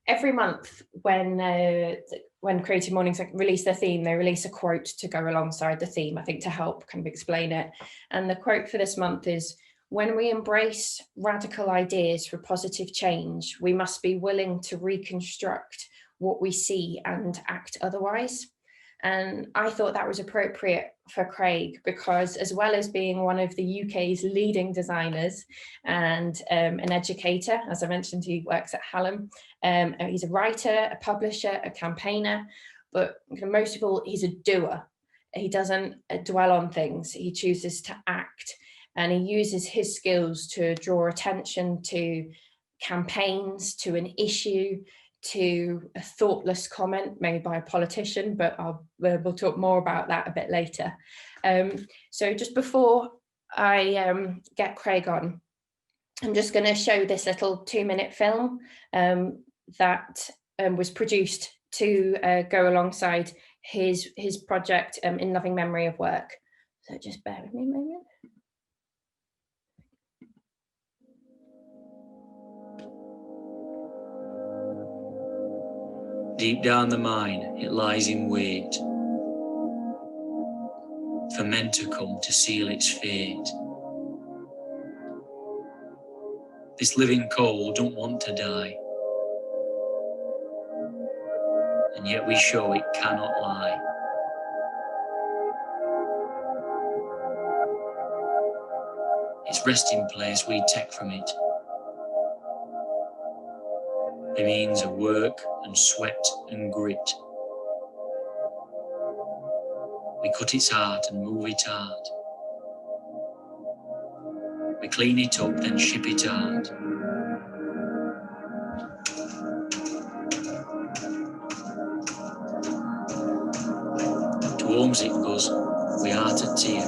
every month when Creative Mornings release their theme, they release a quote to go alongside the theme, I think, to help kind of explain it. And the quote for this month is, "When we embrace radical ideas for positive change, we must be willing to reconstruct what we see and act otherwise." And I thought that was appropriate for Craig, because as well as being one of the UK's leading designers and an educator, as I mentioned, he works at Hallam. He's a writer, a publisher, a campaigner, but most of all, he's a doer. He doesn't dwell on things, he chooses to act, and he uses his skills to draw attention to campaigns, to an issue, to a thoughtless comment made by a politician, but we'll talk more about that a bit later. So just before I get Craig on, I'm just going to show this little 2-minute film that was produced to go alongside his project in loving memory of work. So just bear with me a moment. Deep down the mine, it lies in wait for men to come to seal its fate. This living coal don't want to die, and yet we show it cannot lie. Its resting place we take from it, the means of work and sweat and grit. We cut its heart and move it hard. We clean it up, then ship it out. To homes it goes, we heart a tear,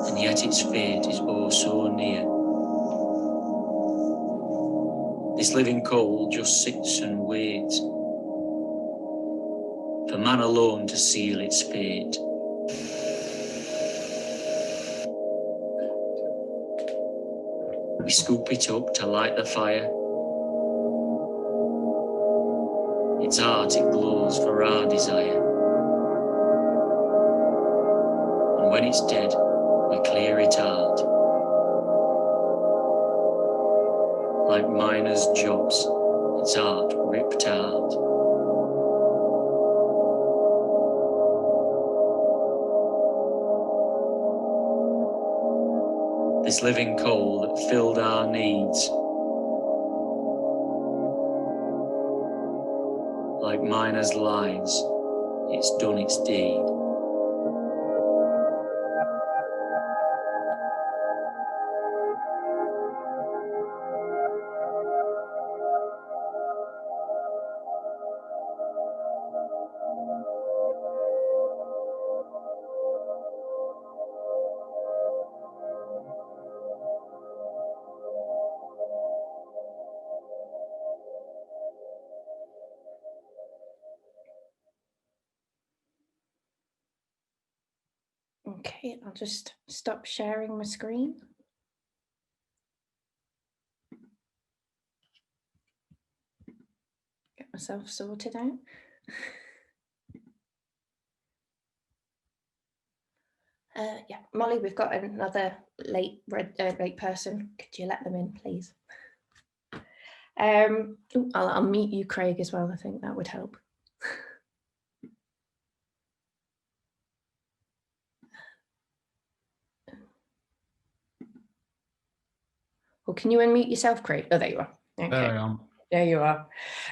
and yet its fate is oh so near. This living coal just sits and waits for man alone to seal its fate. We scoop it up to light the fire. Its heart it glows for our desire. And when it's dead, we clear it out. Like miners' jobs, its heart ripped out. This living coal that filled our needs, like miners' lives, it's done its deed. Okay, I'll just stop sharing my screen. Get myself sorted out. Yeah, Molly, we've got another late person. Could you let them in, please? I'll unmute you, Craig, as well. I think that would help. Well, can you unmute yourself, Craig? Oh, there you are. Okay. There I am. There you are.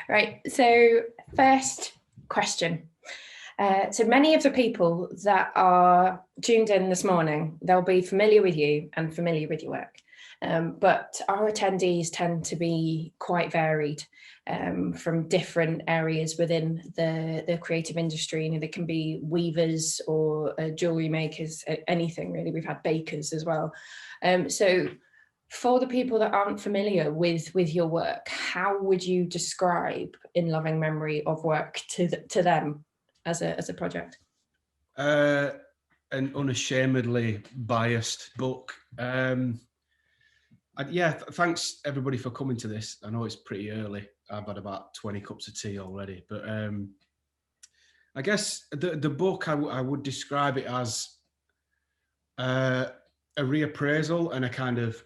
Right. So first question. So many of the people that are tuned in this morning, they'll be familiar with you and familiar with your work. But our attendees tend to be quite varied from different areas within the creative industry. You know, they can be weavers or jewelry makers, anything really. We've had bakers as well. So for the people that aren't familiar with your work, how would you describe In Loving Memory of Work to them as a project? An unashamedly biased book. Thanks everybody for coming to this. I know it's pretty early. I've had about 20 cups of tea already, but I guess the book, I would describe it as a reappraisal and a kind of,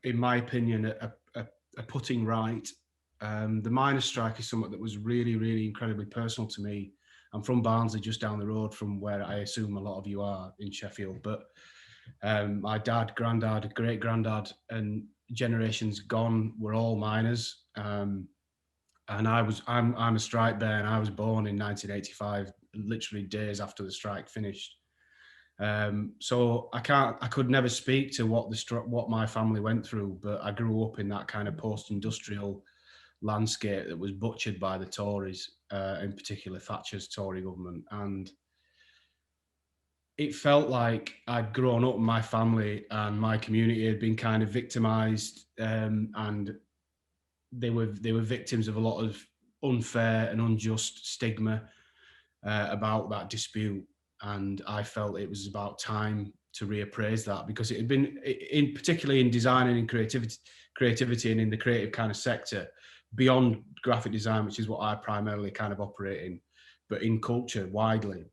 in my opinion, a putting right. The miners' strike is something that was really, really incredibly personal to me. I'm from Barnsley, just down the road from where I assume a lot of you are in Sheffield, but my dad, granddad, great granddad, and generations gone were all miners. And I'm a strike bear, and I was born in 1985, literally days after the strike finished. So I could never speak to what my family went through, but I grew up in that kind of post-industrial landscape that was butchered by the Tories, in particular Thatcher's Tory government. And it felt like I'd grown up, my family and my community had been kind of victimized, and they were victims of a lot of unfair and unjust stigma about that dispute. And I felt it was about time to reappraise that, because it had been, particularly in design and in creativity and in the creative kind of sector, beyond graphic design, which is what I primarily kind of operate in, but in culture widely,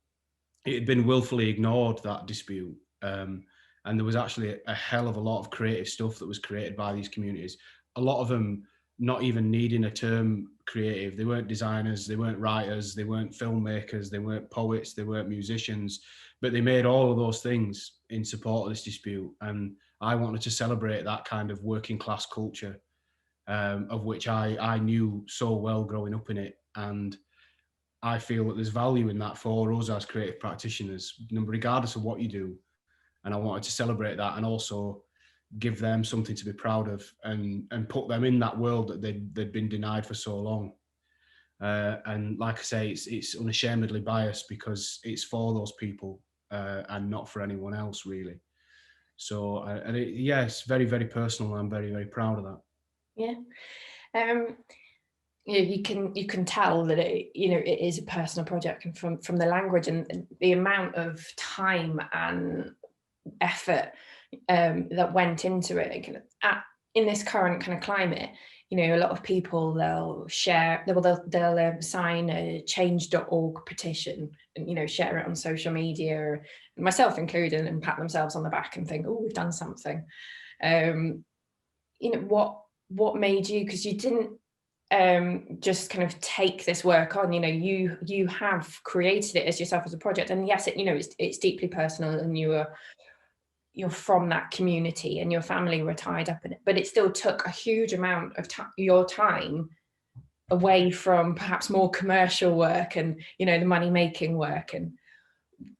it had been willfully ignored, that dispute. And there was actually a hell of a lot of creative stuff that was created by these communities. A lot of them not even needing a term creative. They weren't designers, they weren't writers, they weren't filmmakers, they weren't poets, they weren't musicians, but they made all of those things in support of this dispute. And I wanted to celebrate that kind of working class culture, of which I knew so well growing up in it. And I feel that there's value in that for us as creative practitioners, regardless of what you do. And I wanted to celebrate that, and also give them something to be proud of, and put them in that world that they'd been denied for so long. And like I say, it's unashamedly biased, because it's for those people, and not for anyone else, really. So, it's very, very personal. I'm very, very proud of that. Yeah. You can tell that it is a personal project, and from the language and the amount of time and effort that went into it in this current kind of climate. A lot of people, they'll sign a change.org petition and share it on social media, myself included, and pat themselves on the back and think, oh, we've done something. What made you, because you didn't just kind of take this work on, you have created it as yourself as a project, and yes, it's deeply personal, and you're from that community and your family were tied up in it, but it still took a huge amount of your time away from perhaps more commercial work and the money making work. And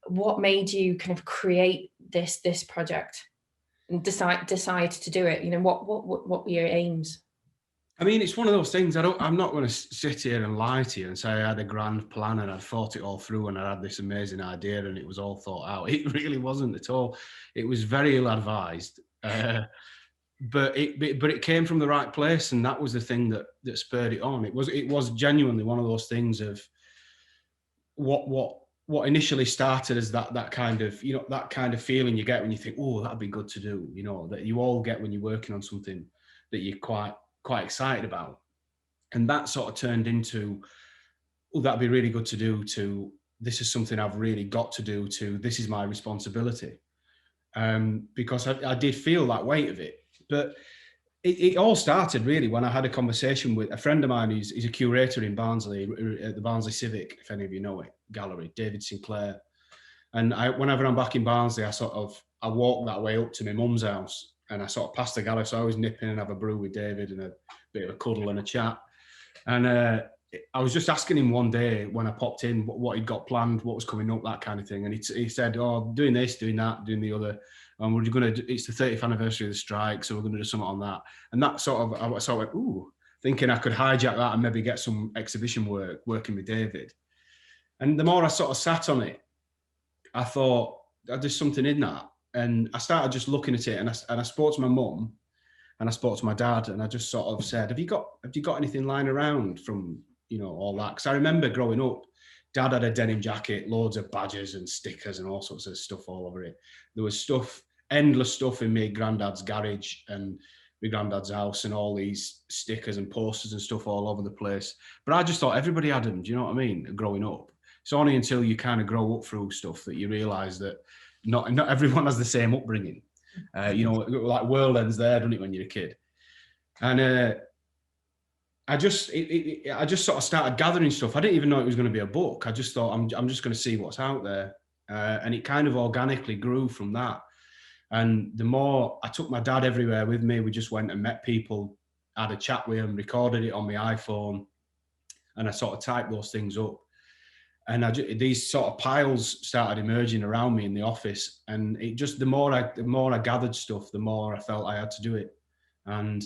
what made you kind of create this project and decide to do it? What were your aims? I mean, it's one of those things. I'm not going to sit here and lie to you and say I had a grand plan and I thought it all through and I had this amazing idea and it was all thought out. It really wasn't at all. It was very ill advised, but it came from the right place, and that was the thing that spurred it on. It was genuinely one of those things of what initially started as that kind of that kind of feeling you get when you think, oh, that'd be good to do. That you all get when you're working on something that you're quite excited about, and that sort of turned into, oh, that'd be really good to do, to this is something I've really got to do, to this is my responsibility, because I did feel that weight of it. But it all started really when I had a conversation with a friend of mine who's a curator in Barnsley at the Barnsley Civic, if any of you know it, gallery, David Sinclair. And whenever I'm back in Barnsley, I walk that way up to my mum's house, and I sort of pass the gallery, so I always nip in and have a brew with David and a bit of a cuddle and a chat. And I was just asking him one day when I popped in what he'd got planned, what was coming up, that kind of thing. And he said, oh, doing this, doing that, doing the other. And we're going to, it's the 30th anniversary of the strike, so we're going to do something on that. And that I sort of went, ooh, thinking I could hijack that and maybe get some exhibition work working with David. And the more I sort of sat on it, I thought, there's something in that. And I started just looking at it, and I spoke to my mum and I spoke to my dad, and I just sort of said, have you got anything lying around from, all that? Because I remember growing up, Dad had a denim jacket, loads of badges and stickers and all sorts of stuff all over it. There was endless stuff in my granddad's garage, and my granddad's house and all these stickers and posters and stuff all over the place. But I just thought everybody had them. Do you know what I mean? Growing up, it's only until you kind of grow up through stuff that you realise that not everyone has the same upbringing. You know, like world ends there, doesn't it, when you're a kid? And I just sort of started gathering stuff. I didn't even know it was going to be a book. I just thought I'm just going to see what's out there, and it kind of organically grew from that. And the more I took my dad everywhere with me, we just went and met people, had a chat with them, recorded it on my iPhone, and I sort of typed those things up. And these sort of piles started emerging around me in the office, and it just the more I gathered stuff, the more I felt I had to do it. And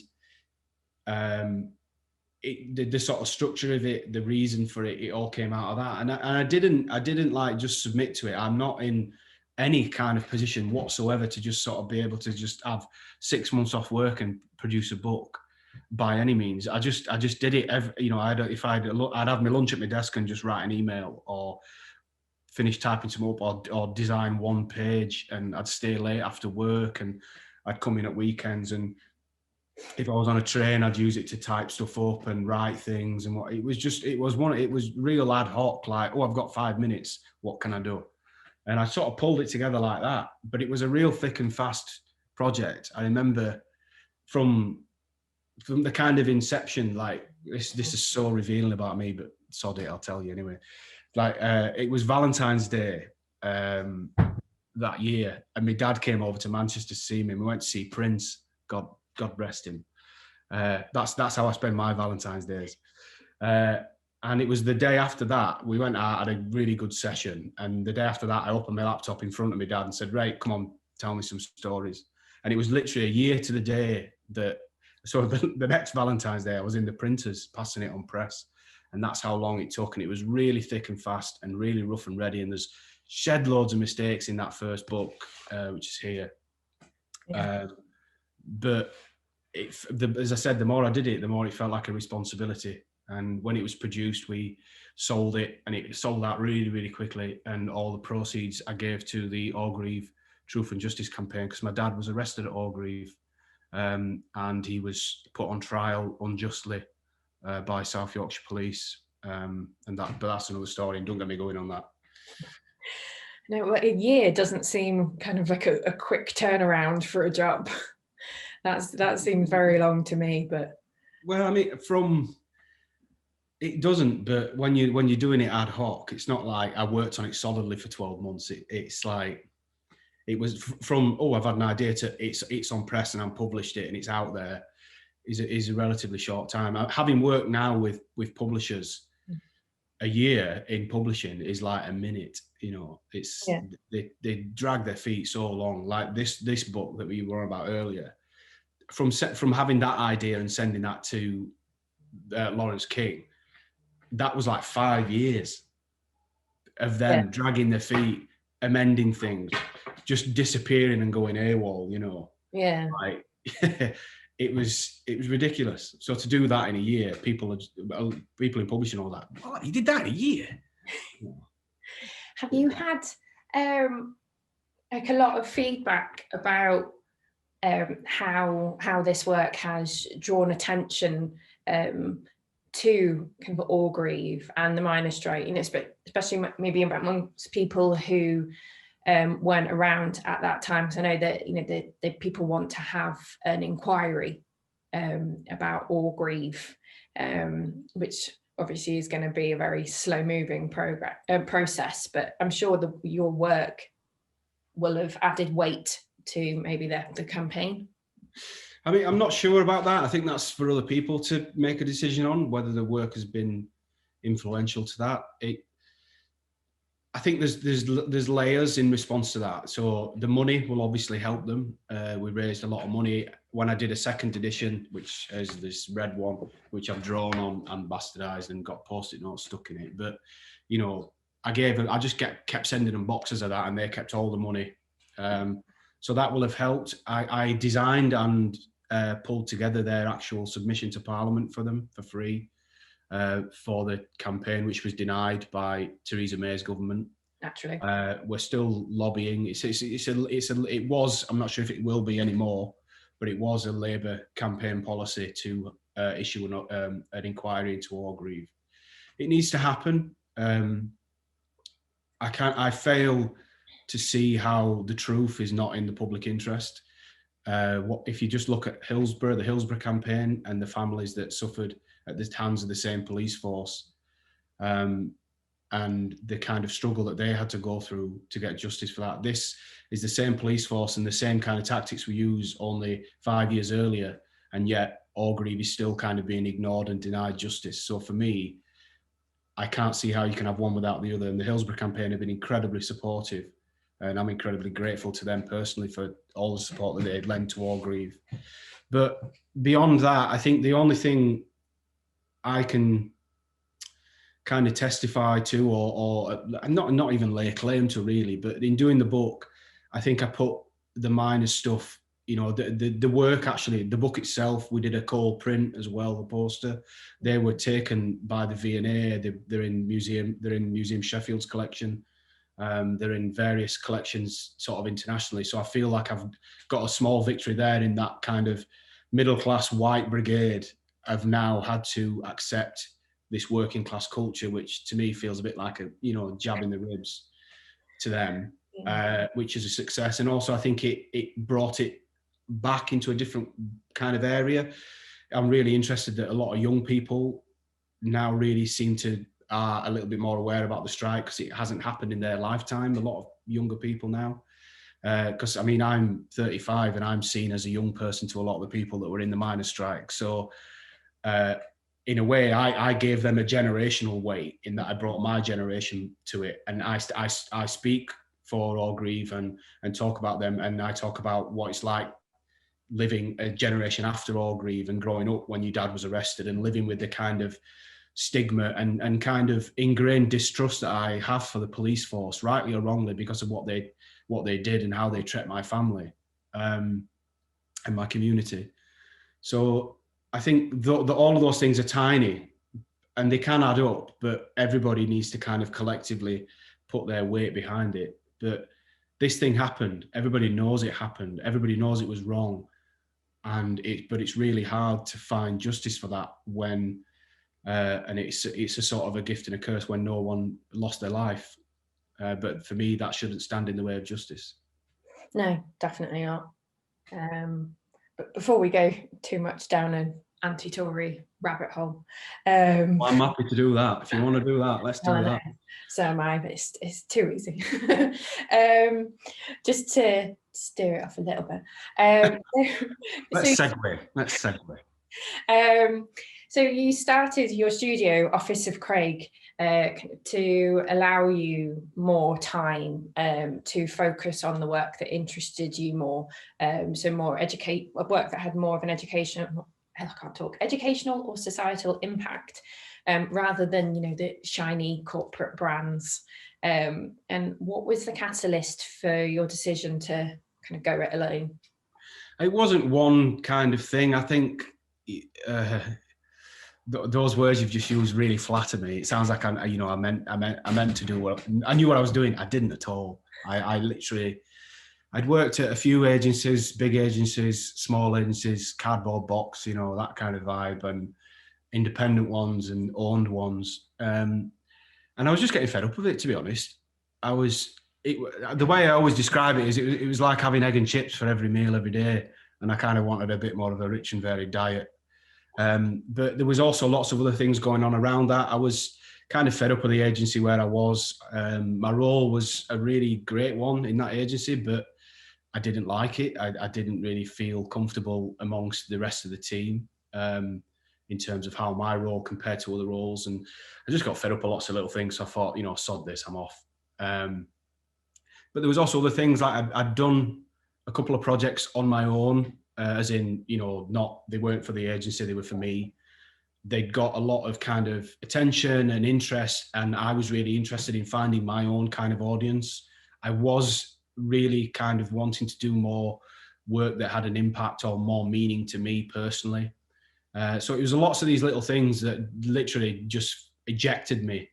the sort of structure of it, the reason for it, it all came out of that. And I didn't like just submit to it. I'm not in any kind of position whatsoever to just sort of be able to just have 6 months off work and produce a book by any means. I just did it you know, I'd have my lunch at my desk and just write an email or finish typing some up or design one page, and I'd stay late after work and I'd come in at weekends, and if I was on a train, I'd use it to type stuff up and write things. And it was real ad hoc, like, oh, I've got 5 minutes, what can I do? And I sort of pulled it together like that. But it was a real thick and fast project. I remember from the kind of inception, like this is so revealing about me, but sod it, I'll tell you anyway. Like it was Valentine's Day that year, and my dad came over to Manchester to see me. We went to see Prince. God rest him. That's how I spend my Valentine's days. And it was the day after that, we went out, had a really good session. And the day after that, I opened my laptop in front of my dad and said, right, come on, tell me some stories. And it was literally a year to the day so the next Valentine's Day, I was in the printers passing it on press. And that's how long it took. And it was really thick and fast and really rough and ready. And there's shed loads of mistakes in that first book, which is here. Yeah. But as I said, the more I did it, the more it felt like a responsibility. And when it was produced, we sold it, and it sold out really, really quickly. And all the proceeds I gave to the Orgreave Truth and Justice campaign, because my dad was arrested at Orgreave, and he was put on trial unjustly by South Yorkshire Police. But that's another story, and don't get me going on that. No, a year doesn't seem kind of like a quick turnaround for a job. That seems very long to me, but. Well, I mean, it doesn't, but when you're doing it ad hoc, it's not like I worked on it solidly for 12 months. It's like, it was from, I've had an idea to it's on press and I'm published it and it's out there is a relatively short time. Having worked now with publishers, a year in publishing is like a minute, you know. It's they drag their feet so long. Like this book that we were about earlier, from having that idea and sending that to Lawrence King, that was like 5 years of them dragging their feet, amending things, just disappearing and going AWOL, you know. Yeah. Like it was ridiculous. So to do that in a year, people in publishing all that, oh, you did that in a year. Have you had like a lot of feedback about how this work has drawn attention to kind of Orgreave and the miners' strike, you know, especially maybe amongst people who weren't around at that time? Because I know that, you know, the people want to have an inquiry about Orgreave, which obviously is going to be a very slow-moving process. But I'm sure your work will have added weight to maybe the campaign. I mean, I'm not sure about that. I think that's for other people to make a decision on whether the work has been influential to that. I think there's layers in response to that. So the money will obviously help them. We raised a lot of money. When I did a second edition, which is this red one, which I've drawn on and bastardized and got Post-it notes stuck in it. But, you know, I just kept sending them boxes of that, and they kept all the money. So that will have helped. I designed and pulled together their actual submission to Parliament for them for free for the campaign, which was denied by Theresa May's government. Naturally, we're still lobbying. It was. I'm not sure if it will be anymore, but it was a Labour campaign policy to issue an inquiry into Orgreave. It needs to happen. I fail to see how the truth is not in the public interest. If you just look at Hillsborough, the Hillsborough campaign, and the families that suffered at the hands of the same police force, and the kind of struggle that they had to go through to get justice for that. This is the same police force and the same kind of tactics we used only 5 years earlier, and yet Orgreave is still kind of being ignored and denied justice. So for me, I can't see how you can have one without the other. And the Hillsborough campaign have been incredibly supportive, and I'm incredibly grateful to them personally for all the support that they'd lent to Orgreave. But beyond that, I think the only thing I can kind of testify to, or not even lay claim to really, but in doing the book, I think I put the minor stuff, you know, the work, actually, the book itself, we did a co-print as well, the poster. They were taken by the V&A. They're in Museum Sheffield's collection. They're in various collections sort of internationally. So I feel like I've got a small victory there in that kind of middle-class white brigade. I've now had to accept this working class culture, which to me feels a bit like a, you know, jab in the ribs to them, which is a success. And also I think it brought it back into a different kind of area. I'm really interested that a lot of young people now really seem to are a little bit more aware about the strike, because it hasn't happened in their lifetime. A lot of younger people now, because I mean, I'm 35 and I'm seen as a young person to a lot of the people that were in the miners' strike. So in a way, I gave them a generational weight in that I brought my generation to it. And I speak for Orgreave and talk about them. And I talk about what it's like living a generation after Orgreave and growing up when your dad was arrested and living with the kind of stigma and kind of ingrained distrust that I have for the police force, rightly or wrongly, because of what they did and how they treat my family and my community. So I think all of those things are tiny and they can add up, but everybody needs to kind of collectively put their weight behind it. But this thing happened. Everybody knows it happened. Everybody knows it was wrong. But it's really hard to find justice for that when, and it's a sort of a gift and a curse when no one lost their life. But for me, that shouldn't stand in the way of justice. No, definitely not. But before we go too much down an anti-Tory rabbit hole, I'm happy to do that. If you want to do that, let's do that. So am I, but it's too easy. Just to steer it off a little bit. Let's segue. So you started your studio, Office of Craig, to allow you more time to focus on the work that interested you more. So more work that had more of an educational or societal impact, rather than, you know, the shiny corporate brands. And what was the catalyst for your decision to kind of go it alone? It wasn't one kind of thing. I think those words you've just used really flatter me. It sounds like I meant to do what I knew what I was doing. I didn't at all. I'd worked at a few agencies, big agencies, small agencies, cardboard box, you know, that kind of vibe, and independent ones and owned ones. And I was just getting fed up with it, to be honest. The way I always describe it is it was like having egg and chips for every meal every day. And I kind of wanted a bit more of a rich and varied diet. But there was also lots of other things going on around that. I was kind of fed up with the agency where I was. My role was a really great one in that agency, but I didn't like it. I didn't really feel comfortable amongst the rest of the team in terms of how my role compared to other roles. And I just got fed up with lots of little things. So I thought, you know, sod this, I'm off. But there was also other things, like I'd done a couple of projects on my own, as in, you know, they weren't for the agency, they were for me. They'd got a lot of kind of attention and interest, and I was really interested in finding my own kind of audience. I was really kind of wanting to do more work that had an impact or more meaning to me personally. So it was lots of these little things that literally just ejected me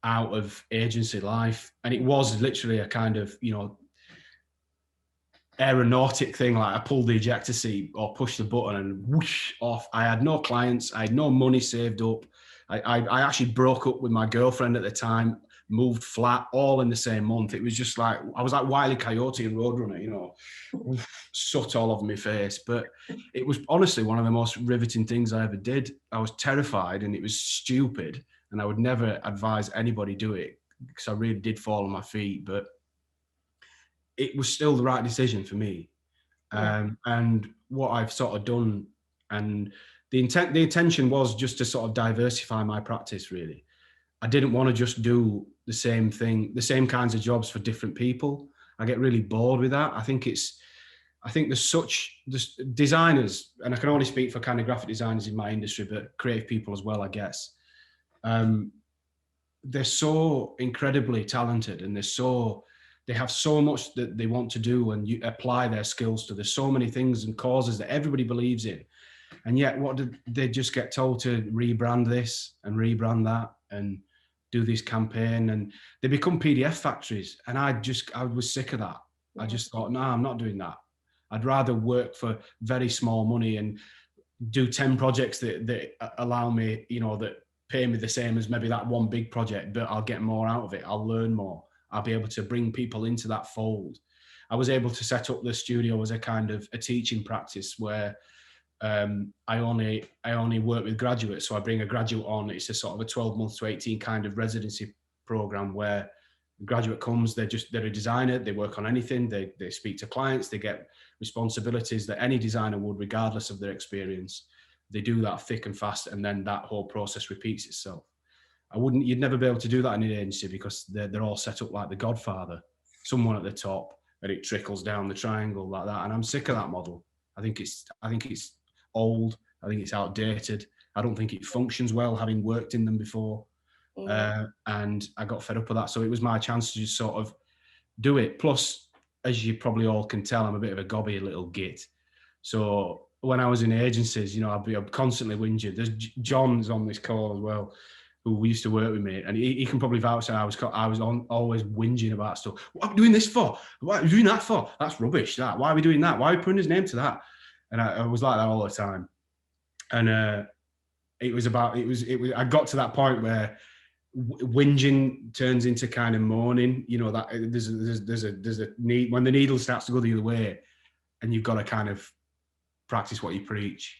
out of agency life. And it was literally a kind of, you know, aeronautic thing, like I pulled the ejector seat or pushed the button and whoosh off. I had no clients, I had no money saved up. I actually broke up with my girlfriend at the time, moved flat, all in the same month. It was just like, I was like Wile E. Coyote and Roadrunner, you know, soot all over my face. But it was honestly one of the most riveting things I ever did. I was terrified and it was stupid, and I would never advise anybody do it because I really did fall on my feet, but it was still the right decision for me. And what I've sort of done, and the intention was just to sort of diversify my practice, really. I didn't want to just do the same thing, the same kinds of jobs for different people. I get really bored with that. I think there's designers, and I can only speak for kind of graphic designers in my industry, but creative people as well, I guess. They're so incredibly talented, and they have so much that they want to do and you apply their skills to. There's so many things and causes that everybody believes in. And yet what did they just get told to rebrand this and rebrand that and do this campaign, and they become PDF factories. And I was sick of that. I just thought, no, I'm not doing that. I'd rather work for very small money and do 10 projects that allow me, you know, that pay me the same as maybe that one big project, but I'll get more out of it. I'll learn more. I'll be able to bring people into that fold. I was able to set up the studio as a kind of a teaching practice where I only work with graduates. So I bring a graduate on. It's a sort of a 12 months to 18 kind of residency program where the graduate comes, they're a designer, they work on anything, they speak to clients, they get responsibilities that any designer would, regardless of their experience. They do that thick and fast, and then that whole process repeats itself. You'd never be able to do that in an agency because they're all set up like The Godfather, someone at the top, and it trickles down the triangle like that. And I'm sick of that model. I think it's old. I think it's outdated. I don't think it functions well, having worked in them before. And I got fed up with that. So it was my chance to just sort of do it. Plus, as you probably all can tell, I'm a bit of a gobby little git. So when I was in agencies, you know, I'd be constantly whinging. There's John's on this call as well, who used to work with me, and he can probably vouch that I was always whinging about stuff. What are we doing this for? What are we doing that for? That's rubbish. That. Why are we doing that? Why are we putting his name to that? And I was like that all the time. And I got to that point where whinging turns into kind of moaning. You know, that there's a need when the needle starts to go the other way, and you've got to kind of practice what you preach.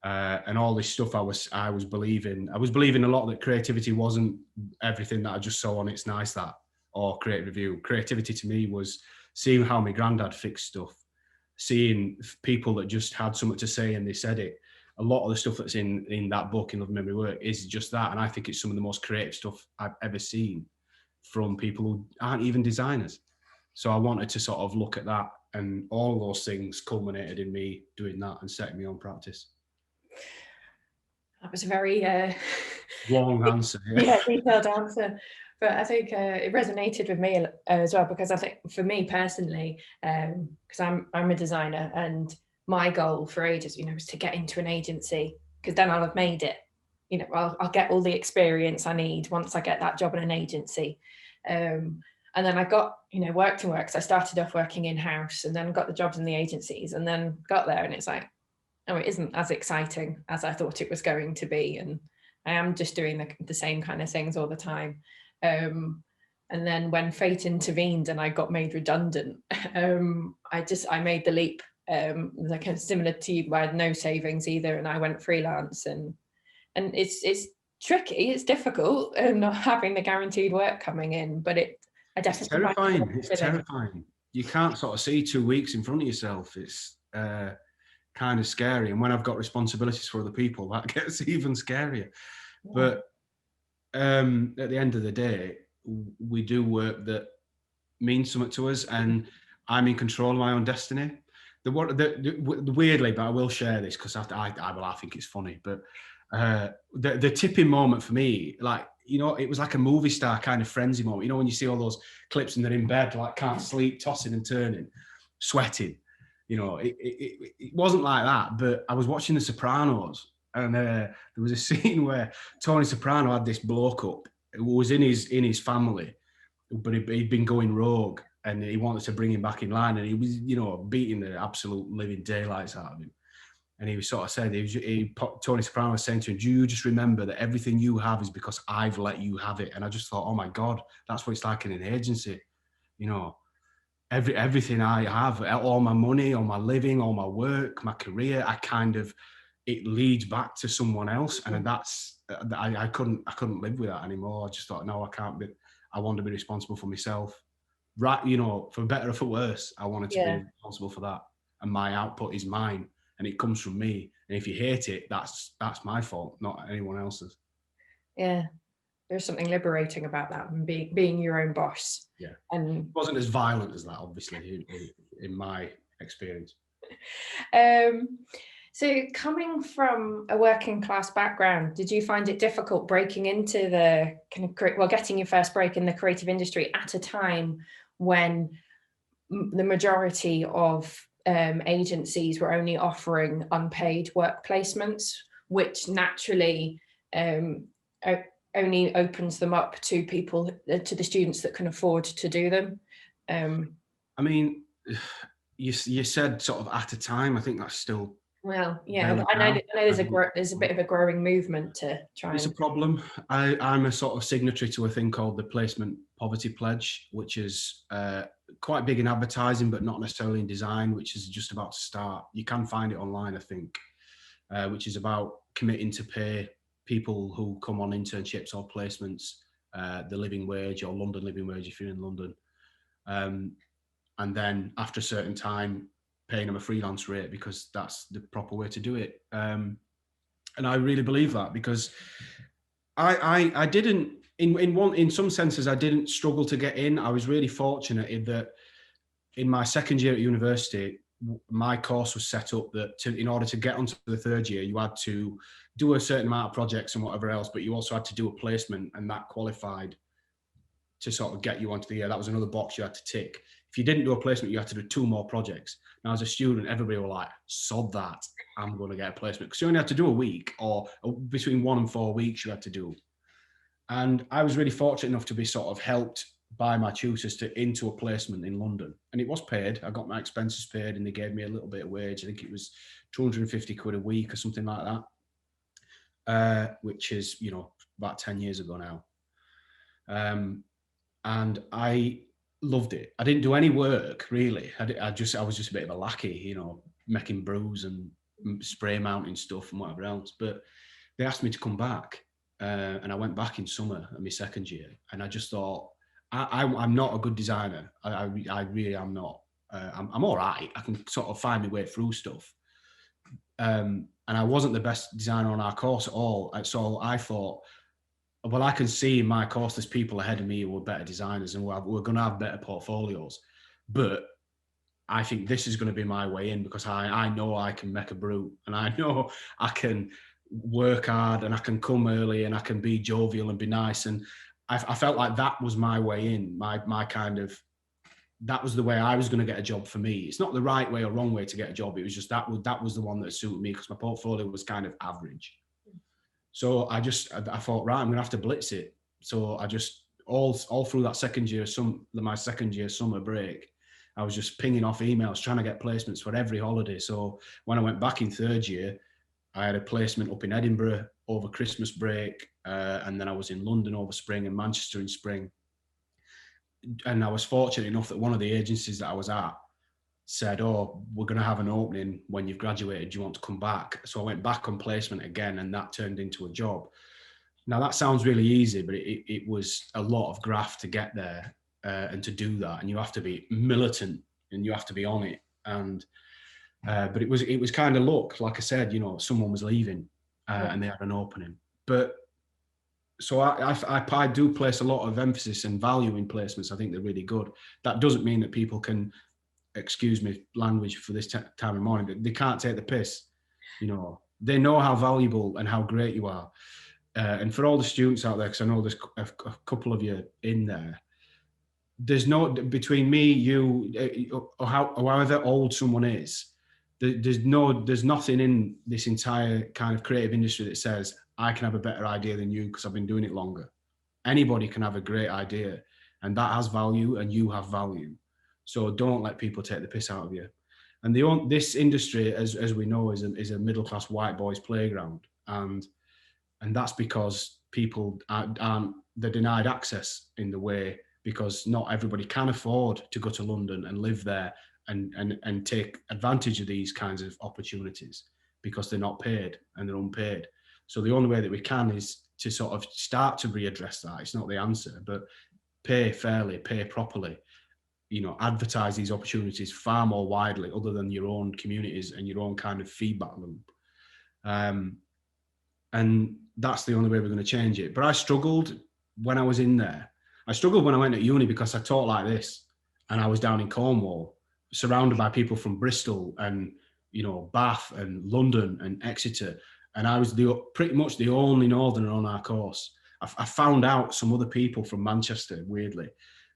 And all this stuff I was believing. I was believing a lot that creativity wasn't everything that I just saw on It's Nice That or Creative Review. Creativity to me was seeing how my granddad fixed stuff, seeing people that just had something to say and they said it. A lot of the stuff that's in that book, in Love Memory Work, is just that. And I think it's some of the most creative stuff I've ever seen from people who aren't even designers. So I wanted to sort of look at that, and all those things culminated in me doing that and setting my own practice. That was a very long answer. Yeah, detailed answer. But I think it resonated with me as well, because I think for me personally, because I'm a designer, and my goal for ages, you know, was to get into an agency, because then I'll have made it. You know, I'll get all the experience I need once I get that job in an agency. And then I got, you know, worked. So I started off working in-house, and then got the jobs in the agencies, and then got there, and it's like, oh, it isn't as exciting as I thought it was going to be. And I am just doing the same kind of things all the time. And then when fate intervened and I got made redundant, I made the leap, like similar to you, I had no savings either, and I went freelance, and it's tricky, it's difficult, not having the guaranteed work coming in, but I definitely it's terrifying. You can't sort of see 2 weeks in front of yourself. It's kind of scary, and when I've got responsibilities for other people, that gets even scarier. Yeah. But at the end of the day, we do work that means something to us, and I'm in control of my own destiny. Weirdly, but I will share this because I think it's funny, but the tipping moment for me, like, you know, it was like a movie star kind of frenzy moment. You know, when you see all those clips and they're in bed, like can't sleep, tossing and turning, sweating. You know, it wasn't like that, but I was watching The Sopranos, and there was a scene where Tony Soprano had this bloke up who was in his family, but he'd been going rogue, and he wanted to bring him back in line, and he was, you know, beating the absolute living daylights out of him. And he was sort of said, Tony Soprano was saying to him, do you just remember that everything you have is because I've let you have it? And I just thought, oh my God, that's what it's like in an agency. You know, everything I have, all my money, all my living, all my work, my career, it leads back to someone else. And that's, I couldn't live with that anymore. I just thought, no, I want to be responsible for myself. Right, you know, for better or for worse, I wanted to be responsible for that. And my output is mine. And it comes from me. And if you hate it, that's my fault, not anyone else's. Yeah, there's something liberating about that, and being your own boss. Yeah, and it wasn't as violent as that, obviously, in my experience. So coming from a working class background, did you find it difficult breaking into the getting your first break in the creative industry at a time when the majority of agencies were only offering unpaid work placements, which naturally only opens them up to people, to the students that can afford to do them? I mean, you said sort of at a time. I think that's still... Well, yeah, but I know there's a bit of a growing movement to try. It's a problem. I'm a sort of signatory to a thing called the Placement Poverty Pledge, which is quite big in advertising, but not necessarily in design, which is just about to start. You can find it online, I think, which is about committing to pay people who come on internships or placements the living wage, or London living wage if you're in London. And then after a certain time, paying them a freelance rate, because that's the proper way to do it. And I really believe that, because I didn't, in some senses, I didn't struggle to get in. I was really fortunate in that in my second year at university, my course was set up that in order to get onto the third year, you had to do a certain amount of projects and whatever else, but you also had to do a placement, and that qualified to sort of get you onto the year. That was another box you had to tick. If you didn't do a placement, you had to do 2 more projects. Now, as a student, everybody were like, sod that, I'm going to get a placement. Because you only had to do a week, or between 1 and 4 weeks you had to do. And I was really fortunate enough to be sort of helped by my tutors into a placement in London. And it was paid. I got my expenses paid, and they gave me a little bit of wage. I think it was 250 quid a week or something like that, which is, you know, about 10 years ago now. And I loved it. I didn't do any work really. I was just a bit of a lackey, you know, making brews and spray mounting stuff and whatever else. But they asked me to come back, and I went back in summer of my second year. And I just thought, I'm not a good designer. I really am not. I'm all right. I can sort of find my way through stuff. And I wasn't the best designer on our course at all. So I thought, well, I can see in my course there's people ahead of me who are better designers, and we're going to have better portfolios. But I think this is going to be my way in, because I know I can make a brew, and I know I can work hard, and I can come early, and I can be jovial and be nice. And I felt like that was my way in, my kind of, that was the way I was going to get a job for me. It's not the right way or wrong way to get a job. It was just that was the one that suited me, because my portfolio was kind of average. So I thought, right, I'm going to have to blitz it. So I just, all through that my second year summer break, I was just pinging off emails, trying to get placements for every holiday. So when I went back in third year, I had a placement up in Edinburgh over Christmas break. And then I was in London over spring and Manchester in spring. And I was fortunate enough that one of the agencies that I was at said, oh, we're going to have an opening when you've graduated. Do you want to come back? So I went back on placement again, and that turned into a job. Now, that sounds really easy, but it was a lot of graft to get there and to do that. And you have to be militant, and you have to be on it. And but it was kind of luck. Like I said, you know, someone was leaving and they had an opening. But so I do place a lot of emphasis and value in placements. I think they're really good. That doesn't mean that people can, excuse me language for this time of morning, but they can't take the piss. You know, they know how valuable and how great you are. And for all the students out there, because I know there's a couple of you in there, there's no, between me, you, or however old someone is, there's nothing in this entire kind of creative industry that says I can have a better idea than you because I've been doing it longer. Anybody can have a great idea, and that has value, and you have value. So don't let people take the piss out of you. And this industry, as we know, is a middle class white boys playground, and that's because people they're denied access in the way, because not everybody can afford to go to London and live there and take advantage of these kinds of opportunities, because they're not paid and they're unpaid. So the only way that we can is to sort of start to readdress that. It's not the answer, but pay fairly, pay properly, advertise these opportunities far more widely, other than your own communities and your own kind of feedback loop. And that's the only way we're going to change it. But I struggled when I was in there. I struggled when I went at uni, because I taught like this, and I was down in Cornwall, surrounded by people from Bristol and, Bath and London and Exeter. And I was pretty much the only Northerner on our course. I found out some other people from Manchester, weirdly,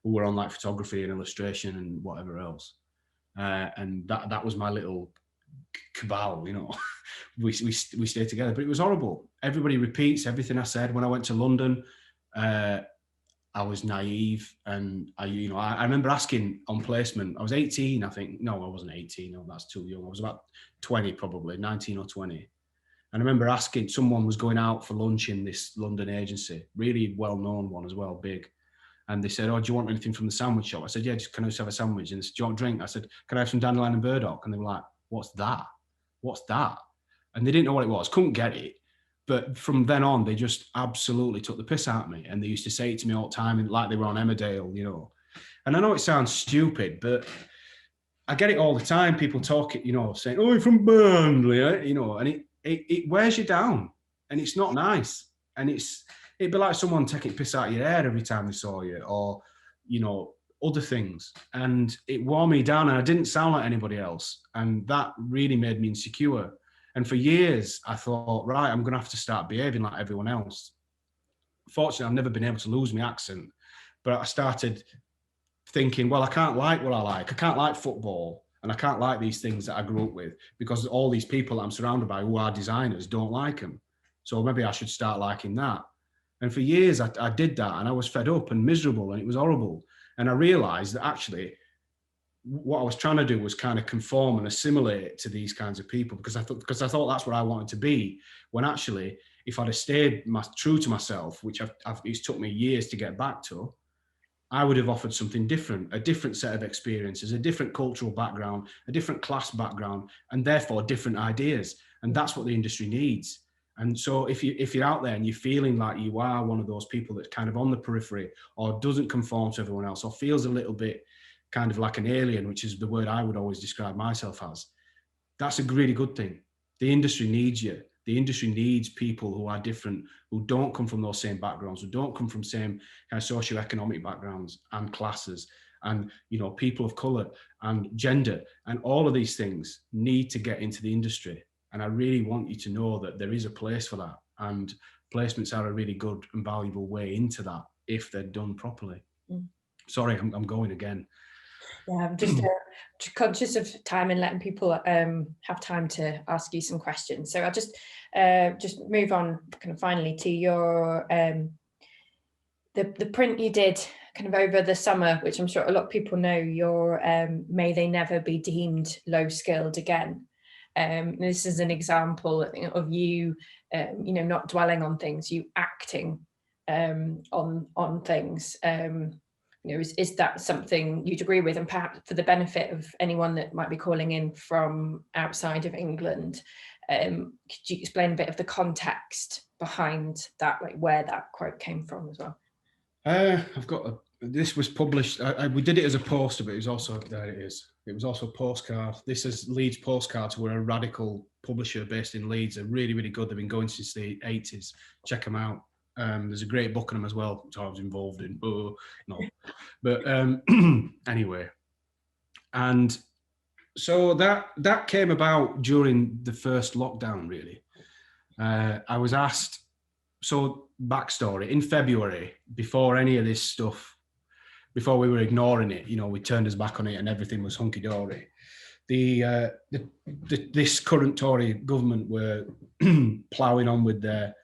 who were on like photography and illustration and whatever else. And that was my little cabal, we stayed together, but it was horrible. Everybody repeats everything I said. When I went to London, I was naive, and I remember asking on placement. I was 18, I think. No, I wasn't 18. No, that's too young. I was about 20, probably 19 or 20. And I remember asking, someone was going out for lunch in this London agency, really well-known one as well, big. And they said, "Oh, do you want anything from the sandwich shop?" I said, "Yeah, can I just have a sandwich?" And they said, "Do you want a drink?" I said, "Can I have some dandelion and burdock?" And they were like, "What's that? What's that?" And they didn't know what it was, couldn't get it. But from then on, they just absolutely took the piss out of me. And they used to say it to me all the time, like they were on Emmerdale, And I know it sounds stupid, but I get it all the time. People talk it, saying, "Oh, you're from Burnley," and it wears you down, and it's not nice. And it'd be like someone taking piss out of your hair every time they saw you, or, other things. And it wore me down, and I didn't sound like anybody else. And that really made me insecure. And for years, I thought, right, I'm going to have to start behaving like everyone else. Fortunately, I've never been able to lose my accent, but I started thinking, well, I can't like what I like. I can't like football, and I can't like these things that I grew up with, because all these people I'm surrounded by who are designers don't like them. So maybe I should start liking that. And for years, I did that, and I was fed up and miserable, and it was horrible. And I realized that actually what I was trying to do was kind of conform and assimilate to these kinds of people, because I thought that's what I wanted to be, when actually, if I'd have stayed true to myself, which it's took me years to get back to, I would have offered something different, a different set of experiences, a different cultural background, a different class background, and therefore different ideas. And that's what the industry needs. And so if you're out there and you're feeling like you are one of those people that's kind of on the periphery, or doesn't conform to everyone else, or feels a little bit kind of like an alien, which is the word I would always describe myself as, that's a really good thing. The industry needs you. The industry needs people who are different, who don't come from those same backgrounds, who don't come from same kind of socioeconomic backgrounds and classes, and people of colour and gender, and all of these things need to get into the industry. And I really want you to know that there is a place for that, and placements are a really good and valuable way into that if they're done properly. Sorry, I'm going again. Yeah, I'm just conscious of time and letting people have time to ask you some questions. So I'll just move on kind of finally to your the print you did kind of over the summer, which I'm sure a lot of people know, your "May They Never Be Deemed Low Skilled Again." This is an example of you, not dwelling on things, you acting on things. Is that something you'd agree with? And perhaps for the benefit of anyone that might be calling in from outside of England, could you explain a bit of the context behind that, like where that quote came from as well? This was published, we did it as a poster, but it was also, there it is. It was also a postcard. This is Leeds Postcards, who are a radical publisher based in Leeds. They're really, really good. They've been going since the 80s. Check them out. There's a great book on them as well, which I was involved in. But anyway. And so that came about during the first lockdown, really. I was asked, so backstory, in February, before any of this stuff, before we were ignoring it, we turned us back on it and everything was hunky-dory. This current Tory government were ploughing on with their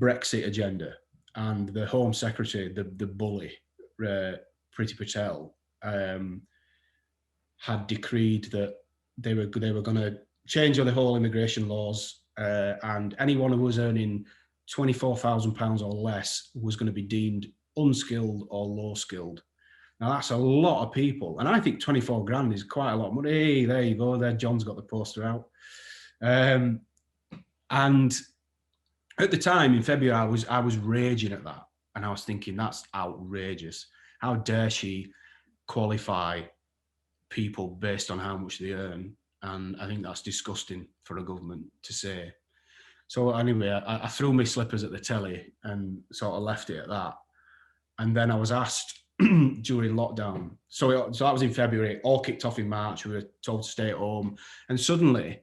Brexit agenda, and the Home Secretary, the bully, Priti Patel, had decreed that they were going to change the whole immigration laws, and anyone who was earning £24,000 or less was going to be deemed unskilled or low skilled. Now that's a lot of people, and I think 24 grand is quite a lot of money. Hey, there you go. There, John's got the poster out. And at the time in February, I was raging at that, and I was thinking that's outrageous. How dare she qualify people based on how much they earn? And I think that's disgusting for a government to say. So anyway, I threw my slippers at the telly and sort of left it at that. And then I was asked during lockdown. So that was in February. It all kicked off in March. We were told to stay at home. And suddenly,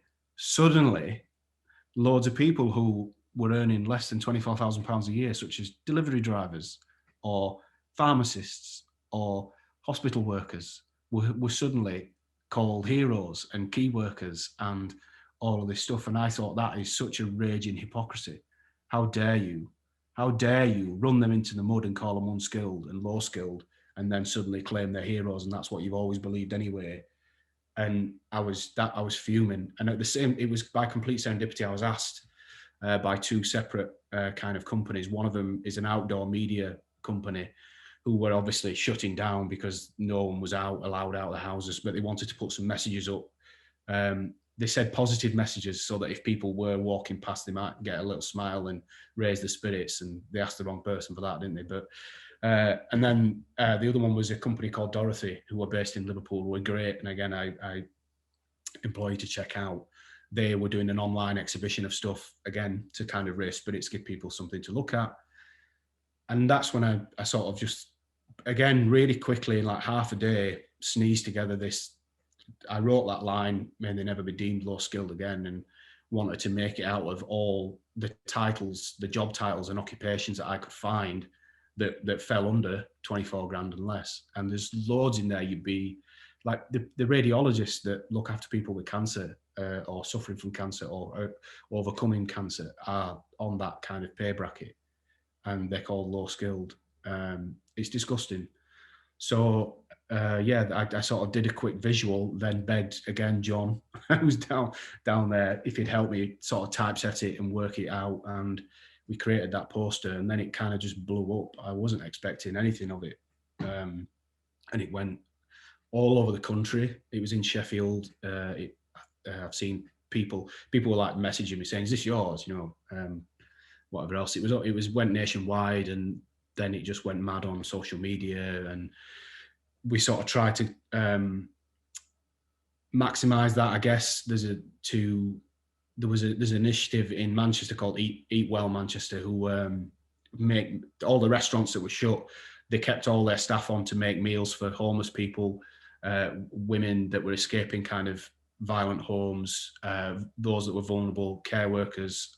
loads of people who were earning less than £24,000 a year, such as delivery drivers or pharmacists or hospital workers, were suddenly called heroes and key workers and all of this stuff. And I thought that is such a raging hypocrisy. How dare you? How dare you run them into the mud and call them unskilled and low skilled, and then suddenly claim they're heroes, and that's what you've always believed anyway. And I was fuming. And it was by complete serendipity. I was asked by two separate kind of companies. One of them is an outdoor media company who were obviously shutting down because no one was allowed out of the houses, but they wanted to put some messages up. They said positive messages so that if people were walking past, they might get a little smile and raise their spirits. And they asked the wrong person for that, didn't they? But and then the other one was a company called Dorothy, who were based in Liverpool, who were great. And again, I implore you to check out. They were doing an online exhibition of stuff, again, to kind of raise spirits, give people something to look at. And that's when I sort of just, again, really quickly, in like half a day, sneezed together this. I wrote that line, may they never be deemed low skilled again, and wanted to make it out of all the titles, the job titles and occupations that I could find that fell under 24 grand and less. And there's loads in there. You'd be like the radiologists that look after people with cancer or suffering from cancer or overcoming cancer are on that kind of pay bracket, and they're called low skilled. It's disgusting. So I sort of did a quick visual, then begged again John, who's down there, if he'd help me sort of typeset it and work it out. And we created that poster, and then it kind of just blew up. I wasn't expecting anything of it. And it went all over the country. It was in Sheffield. I've seen people were like messaging me saying, "Is this yours?" Whatever else. It went nationwide, and then it just went mad on social media, and we sort of tried to maximize that, I guess. There's an initiative in Manchester called Eat Well Manchester, who make all the restaurants that were shut. They kept all their staff on to make meals for homeless people, women that were escaping kind of violent homes, those that were vulnerable, care workers,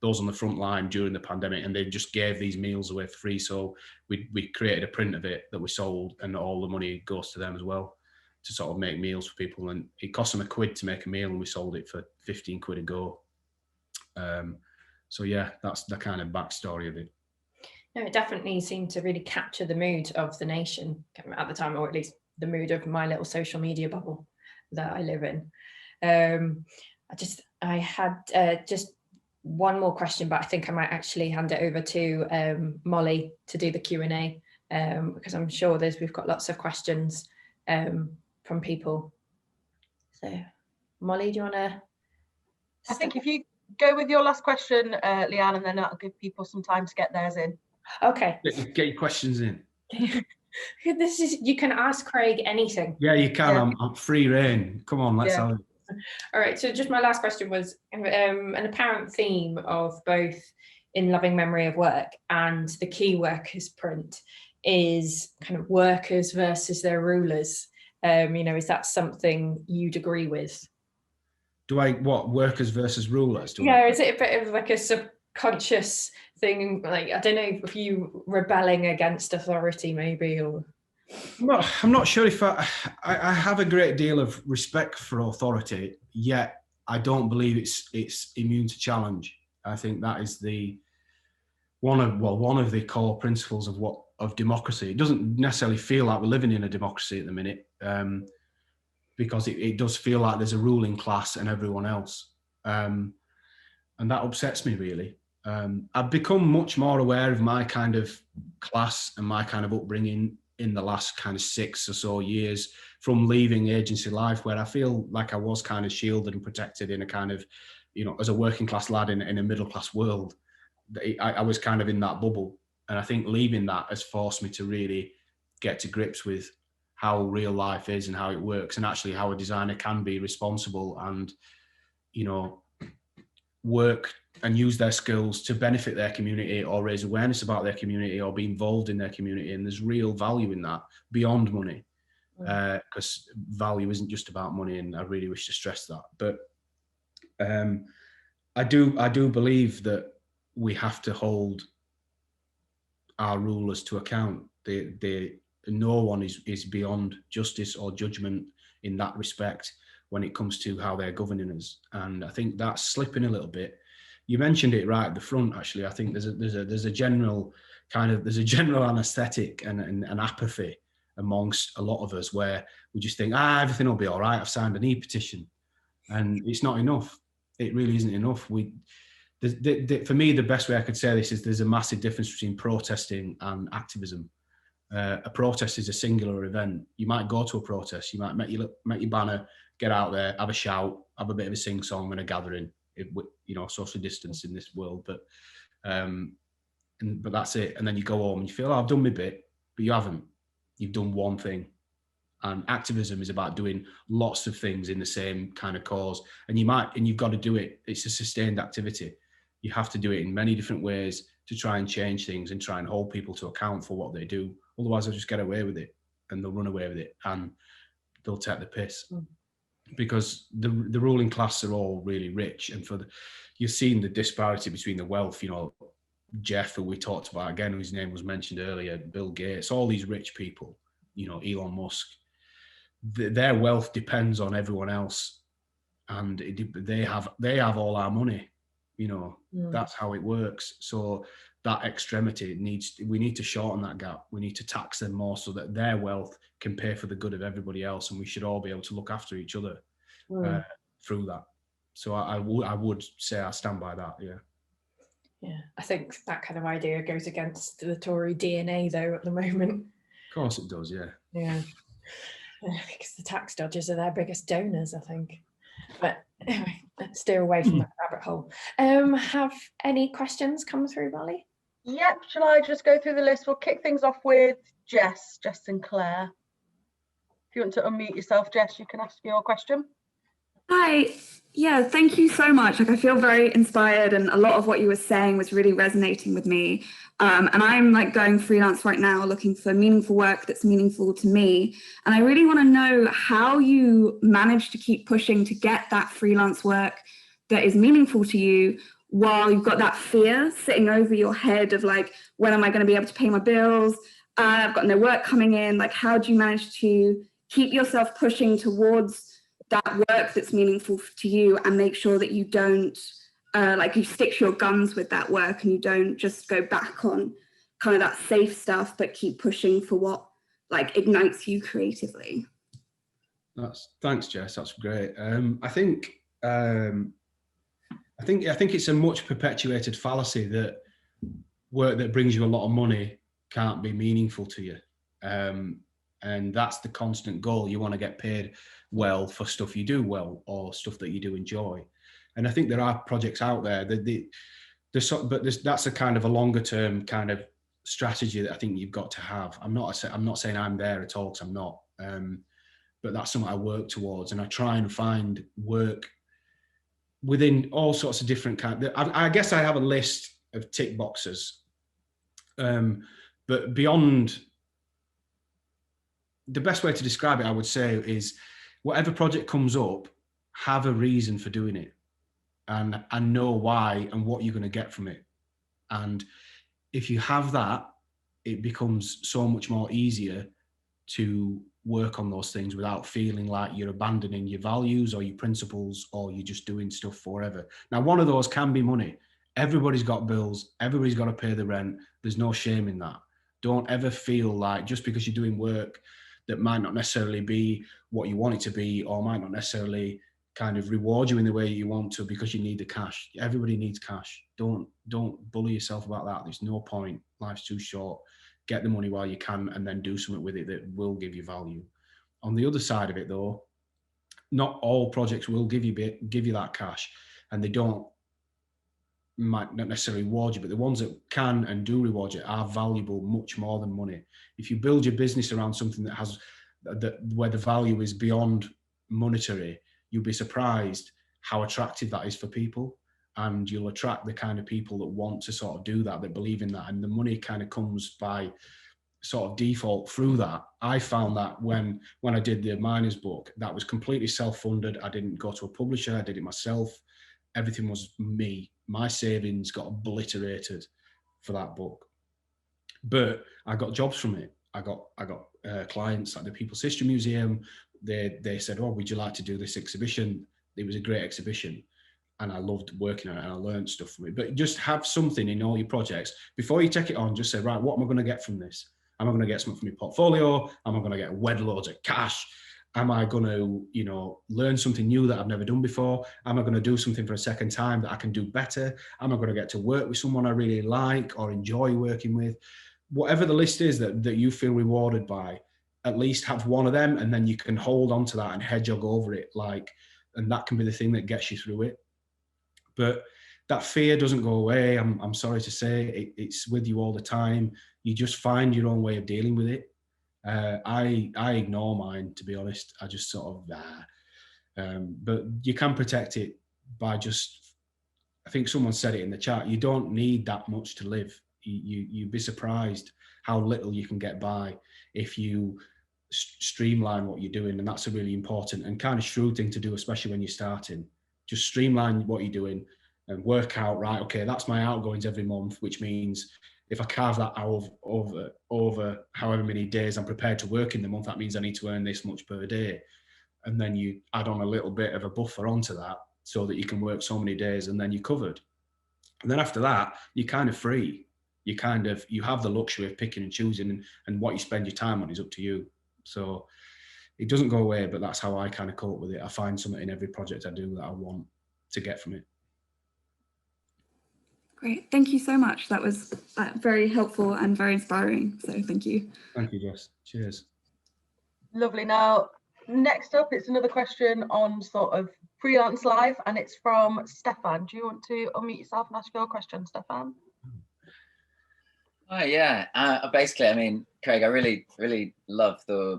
those on the front line during the pandemic, and they just gave these meals away for free. So we created a print of it that we sold, and all the money goes to them as well, to sort of make meals for people. And it cost them £1 to make a meal, and we sold it for 15 quid a go. So yeah, that's the kind of backstory of it. No, it definitely seemed to really capture the mood of the nation at the time, or at least the mood of my little social media bubble that I live in. I had just one more question, but I think I might actually hand it over to Molly to do the Q&A, because I'm sure we've got lots of questions from people. So Molly, do you want to? I think if you go with your last question, Leanne, and then that'll give people some time to get theirs in. Okay. Get your questions in. You can ask Craig anything. Yeah, you can. Yeah. I'm free reign. Come on, let's have it. All right, so just my last question was an apparent theme of both In Loving Memory of Work and the Key Workers print is kind of workers versus their rulers. Is that something you'd agree with? Workers versus rulers? Is it a bit of like a subconscious thing? Like, I don't know if you rebelling against authority maybe, or... I'm not sure if I have a great deal of respect for authority, yet I don't believe it's immune to challenge. I think that is one of the core principles of democracy. It doesn't necessarily feel like we're living in a democracy at the minute. because it does feel like there's a ruling class and everyone else. And that upsets me, really. I've become much more aware of my kind of class and my kind of upbringing in the last kind of 6 or so years from leaving agency life, where I feel like I was kind of shielded and protected in a kind of, you know, as a working class lad in a middle class world. I was kind of in that bubble. And I think leaving that has forced me to really get to grips with how real life is and how it works, and actually how a designer can be responsible and, you know, work and use their skills to benefit their community or raise awareness about their community or be involved in their community. And there's real value in that beyond money, because value isn't just about money, and I really wish to stress that. But I do believe that we have to hold our rulers to account. No one is beyond justice or judgment in that respect when it comes to how they're governing us. And I think that's slipping a little bit. You mentioned it right at the front, actually. I think there's a general anesthetic and apathy amongst a lot of us, where we just think, everything will be all right, I've signed an e-petition. And it's not enough. It really isn't enough. For me, the best way I could say this is there's a massive difference between protesting and activism. A protest is a singular event. You might go to a protest, you might make your banner, get out there, have a shout, have a bit of a sing-song and a gathering, you know, social distance in this world. But that's it. And then you go home and you feel, I've done my bit, but you haven't. You've done one thing. And activism is about doing lots of things in the same kind of cause. And you've got to do it. It's a sustained activity. You have to do it in many different ways to try and change things and try and hold people to account for what they do. Otherwise, they'll just get away with it, and they'll run away with it, and they'll take the piss. Because the ruling class are all really rich, and you've seen the disparity between the wealth. You know, Jeff, who we talked about again, whose name was mentioned earlier, Bill Gates, all these rich people. You know, Elon Musk. Their wealth depends on everyone else, and they have all our money. You know, that's how it works. So that extremity we need to shorten that gap. We need to tax them more so that their wealth can pay for the good of everybody else, and we should all be able to look after each other through that. So I would say I stand by that. Yeah, I think that kind of idea goes against the Tory DNA though at the moment. Of course it does. Yeah. Because the tax dodgers are their biggest donors, I think. But anyway, let's steer away from that rabbit hole. Have any questions come through, Molly? Yep, shall I just go through the list? We'll kick things off with Jess Sinclair. If you want to unmute yourself, Jess, you can ask your question. Hi. Yeah, thank you so much. Like, I feel very inspired, and a lot of what you were saying was really resonating with me. And I'm like going freelance right now, looking for meaningful work that's meaningful to me. And I really want to know how you manage to keep pushing to get that freelance work that is meaningful to you, while you've got that fear sitting over your head of like, when am I going to be able to pay my bills? I've got no work coming in. Like, how do you manage to keep yourself pushing towards that work that's meaningful to you, and make sure that you don't you stick to your guns with that work, and you don't just go back on kind of that safe stuff, but keep pushing for what like ignites you creatively? Thanks, Jess. That's great. I think it's a much perpetuated fallacy that work that brings you a lot of money can't be meaningful to you. And that's the constant goal. You want to get paid well for stuff you do well, or stuff that you do enjoy. And I think there are projects out there that's a kind of a longer term kind of strategy that I think you've got to have. I'm not saying I'm there at all, because I'm not. But that's something I work towards, and I try and find work within all sorts of different kinds. I guess I have a list of tick boxes, but beyond. The best way to describe it, I would say, is whatever project comes up, have a reason for doing it, and know why and what you're going to get from it. And if you have that, it becomes so much more easier to work on those things without feeling like you're abandoning your values or your principles, or you're just doing stuff forever. Now, one of those can be money. Everybody's got bills. Everybody's got to pay the rent. There's no shame in that. Don't ever feel like just because you're doing work that might not necessarily be what you want it to be, or might not necessarily kind of reward you in the way you want to because you need the cash. Everybody needs cash. Don't bully yourself about that. There's no point. Life's too short. Get the money while you can, and then do something with it that will give you value. On the other side of it, though, not all projects will give you that cash, and they might not necessarily reward you, but the ones that can and do reward you are valuable much more than money. If you build your business around something where the value is beyond monetary, you'll be surprised how attractive that is for people, and you'll attract the kind of people that want to sort of do that, that believe in that, and the money kind of comes by sort of default through that. I found that when I did the Miners book, that was completely self-funded. I didn't go to a publisher, I did it myself. Everything was me. My savings got obliterated for that book, but I got jobs from it. I got clients at the People's History Museum. They said, "Oh, would you like to do this exhibition?" It was a great exhibition, and I loved working on it, and I learned stuff from it. But just have something in all your projects before you take it on. Just say, right, what am I going to get from this? Am I going to get something from my portfolio? Am I going to get wed loads of cash? Am I going to, learn something new that I've never done before? Am I going to do something for a second time that I can do better? Am I going to get to work with someone I really like or enjoy working with? Whatever the list is that you feel rewarded by, at least have one of them, and then you can hold on to that and hedgehog over it. And that can be the thing that gets you through it. But that fear doesn't go away. I'm sorry to say, it's with you all the time. You just find your own way of dealing with it. I ignore mine, to be honest. I just sort of, but you can protect it by I think someone said it in the chat, you don't need that much to live. You'd be surprised how little you can get by if you streamline what you're doing. And that's a really important and kind of shrewd thing to do, especially when you're starting. Just streamline what you're doing and work out, right, okay, that's my outgoings every month, which means if I carve that out over however many days I'm prepared to work in the month, that means I need to earn this much per day. And then you add on a little bit of a buffer onto that so that you can work so many days, and then you're covered. And then after that, you're kind of free. You have the luxury of picking and choosing, and what you spend your time on is up to you. So it doesn't go away, but that's how I kind of cope with it. I find something in every project I do that I want to get from it. Great, thank you so much. That was very helpful and very inspiring. So thank you. Thank you, Jess. Cheers. Lovely. Now, next up, it's another question on sort of freelance life, and it's from Stefan. Do you want to unmute yourself and ask your question, Stefan? Oh yeah. Basically, I mean, Craig, I really, really love where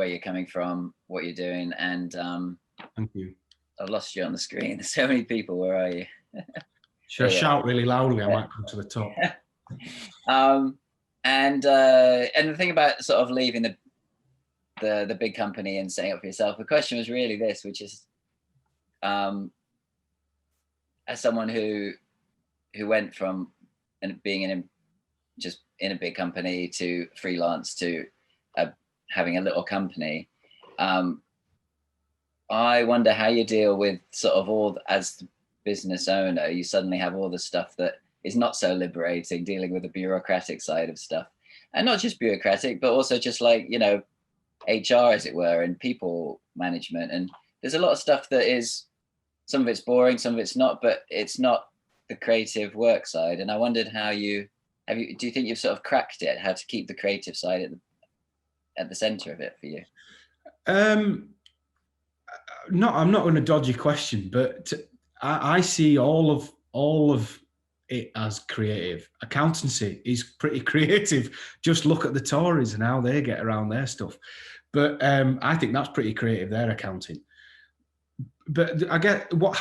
you're coming from, what you're doing, and thank you. I've lost you on the screen. There's so many people. Where are you? Should I shout really loudly? I might come to the top. And the thing about sort of leaving the big company and setting up for yourself, the question was really this, which is, as someone who went from being in a big company to freelance to having a little company, I wonder how you deal with sort of as the business owner, you suddenly have all the stuff that is not so liberating, dealing with the bureaucratic side of stuff, and not just bureaucratic, but also just like, HR, as it were, and people management. And there's a lot of stuff that is, some of it's boring, some of it's not, but it's not the creative work side. And I wondered how do you think you've sort of cracked it, how to keep the creative side at the center of it for you? No, I'm not going to dodge your question, but I see all of it as creative. Accountancy is pretty creative. Just look at the Tories and how they get around their stuff. But I think that's pretty creative, their accounting. But I get one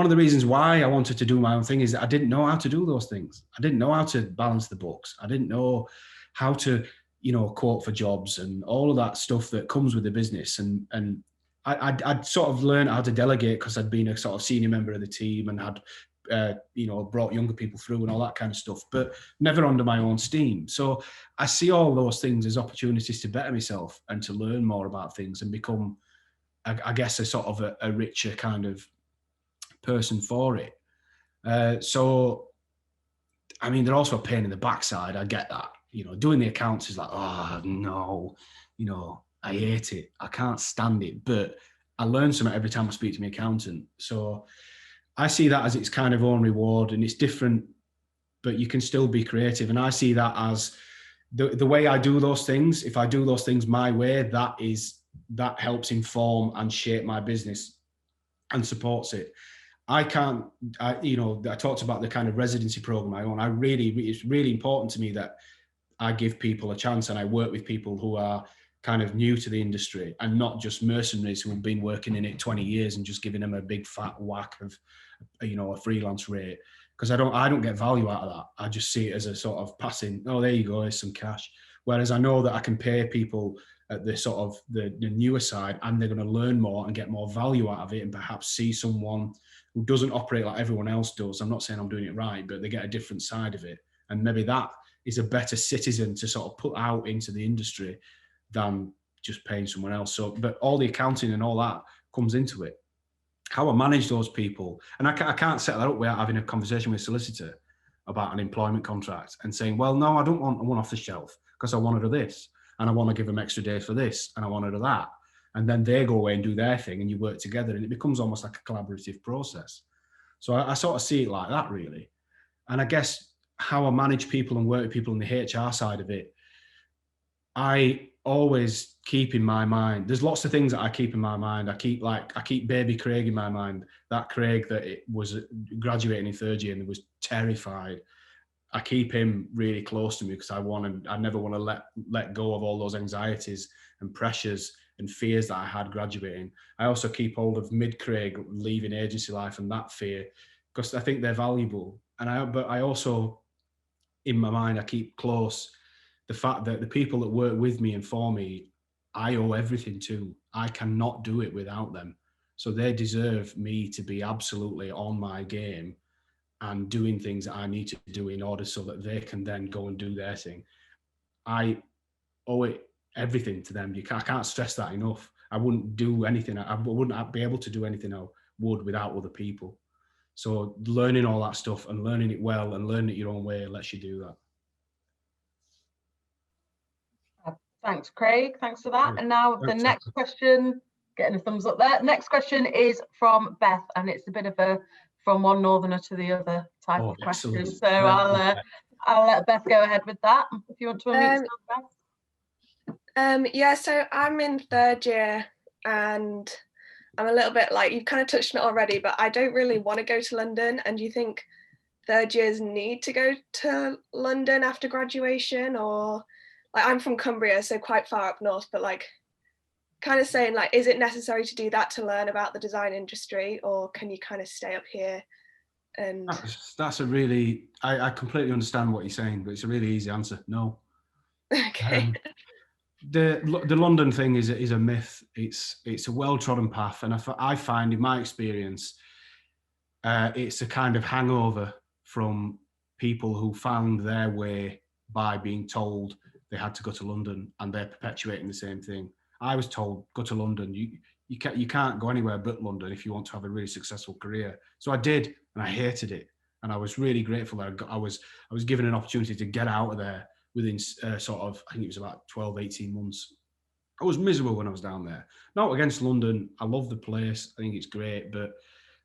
of the reasons why I wanted to do my own thing is that I didn't know how to do those things. I didn't know how to balance the books. I didn't know how to, quote for jobs and all of that stuff that comes with the business. And I'd sort of learned how to delegate because I'd been a sort of senior member of the team and had, brought younger people through and all that kind of stuff, but never under my own steam. So I see all those things as opportunities to better myself and to learn more about things and become, I guess, a sort of a richer kind of person for it. So, I mean, they're also a pain in the backside. I get that. you know, doing the accounts is like, oh no, you know, I hate it. I can't stand it. But I learn something every time I speak to my accountant. So I see that as its kind of own reward, and it's different, but you can still be creative. And I see that as the way I do those things. If I do those things my way, that helps inform and shape my business and supports it. I talked about the kind of residency program I own. It's really important to me that I give people a chance, and I work with people who are kind of new to the industry and not just mercenaries who have been working in it 20 years and just giving them a big fat whack of, you know, a freelance rate. Because I don't get value out of that. I just see it as a sort of passing, oh, there you go, there's some cash. Whereas I know that I can pay people at the sort of the newer side, and they're going to learn more and get more value out of it, and perhaps see someone who doesn't operate like everyone else does. I'm not saying I'm doing it right, but they get a different side of it. And maybe that is a better citizen to sort of put out into the industry than just paying someone else. So, but all the accounting and all that comes into it. How I manage those people, and I can't set that up without having a conversation with a solicitor about an employment contract and saying, well, no, I don't want one off the shelf because I want to do this, and I want to give them extra days for this, and I want to do that. And then they go away and do their thing, and you work together, and it becomes almost like a collaborative process. So I sort of see it like that, really. And I guess how I manage people and work with people in the HR side of it, I always keep in my mind, there's lots of things that I keep in my mind. I keep baby Craig in my mind, that Craig that it was graduating in third year and was terrified. I keep him really close to me because I never want to let go of all those anxieties and pressures and fears that I had graduating. I also keep hold of mid Craig leaving agency life and that fear, because I think they're valuable. But I also, in my mind, I keep close the fact that the people that work with me and for me, I owe everything to. I cannot do it without them. So they deserve me to be absolutely on my game and doing things that I need to do in order so that they can then go and do their thing. I owe it everything to them. I can't stress that enough. I wouldn't do anything. I wouldn't be able to do anything I would without other people. So learning all that stuff and learning it well and learning it your own way lets you do that. Thanks, Craig. Thanks for that. And now the next question, getting a thumbs up there. Next question is from Beth, and it's a bit of a from one northerner to the other type of question. So I'll let Beth go ahead with that. If you want to unmute yourself, Beth. Yeah, so I'm in third year, and I'm a little bit like, you've kind of touched on it already, but I don't really want to go to London. And do you think third years need to go to London after graduation? Or like, I'm from Cumbria, so quite far up north, but like kind of saying like, is it necessary to do that to learn about the design industry, or can you kind of stay up here? And that's a really, I completely understand what you're saying, but it's a really easy answer. No. Okay. The London thing is a myth. It's a well-trodden path, and I find in my experience, it's a kind of hangover from people who found their way by being told they had to go to London, and they're perpetuating the same thing. I was told, go to London. You can't go anywhere but London if you want to have a really successful career. So I did, and I hated it, and I was really grateful that I was given an opportunity to get out of there within sort of, I think it was about 12, 18 months. I was miserable when I was down there. Not against London. I love the place. I think it's great, but